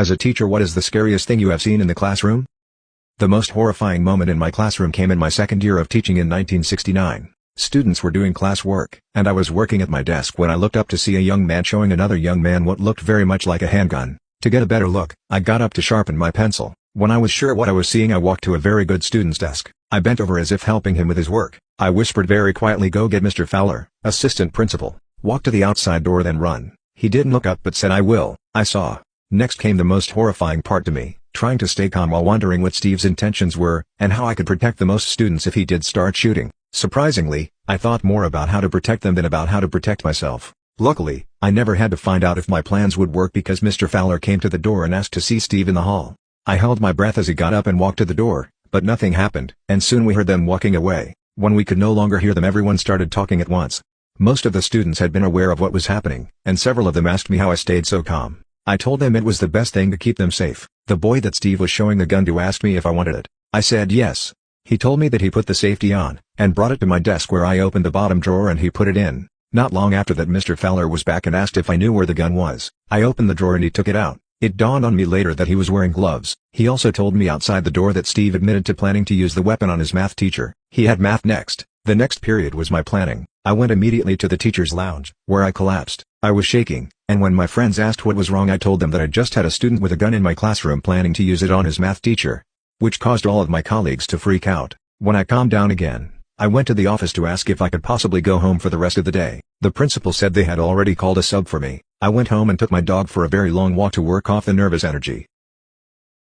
As a teacher, what is the scariest thing you have seen in the classroom? The most horrifying moment in my classroom came in my second year of teaching in 1969. Students were doing class work, and I was working at my desk when I looked up to see a young man showing another young man what looked very much like a handgun. To get a better look, I got up to sharpen my pencil. When I was sure what I was seeing, I walked to a very good student's desk. I bent over as if helping him with his work. I whispered very quietly, "Go get Mr. Fowler, assistant principal. Walk to the outside door, then run." He didn't look up but said, "I will." I saw. Next came the most horrifying part to me, trying to stay calm while wondering what Steve's intentions were, and how I could protect the most students if he did start shooting. Surprisingly, I thought more about how to protect them than about how to protect myself. Luckily, I never had to find out if my plans would work because Mr. Fowler came to the door and asked to see Steve in the hall. I held my breath as he got up and walked to the door, but nothing happened, and soon we heard them walking away. When we could no longer hear them, everyone started talking at once. Most of the students had been aware of what was happening, and several of them asked me how I stayed so calm. I told them it was the best thing to keep them safe. The boy that Steve was showing the gun to asked me if I wanted it. I said yes. He told me that he put the safety on, and brought it to my desk where I opened the bottom drawer and he put it in. Not long after that, Mr. Fowler was back and asked if I knew where the gun was. I opened the drawer and he took it out. It dawned on me later that he was wearing gloves. He also told me outside the door that Steve admitted to planning to use the weapon on his math teacher. He had math next. The next period was my planning. I went immediately to the teacher's lounge, where I collapsed. I was shaking, and when my friends asked what was wrong, I told them that I just had a student with a gun in my classroom planning to use it on his math teacher, which caused all of my colleagues to freak out. When I calmed down again, I went to the office to ask if I could possibly go home for the rest of the day. The principal said they had already called a sub for me. I went home and took my dog for a very long walk to work off the nervous energy.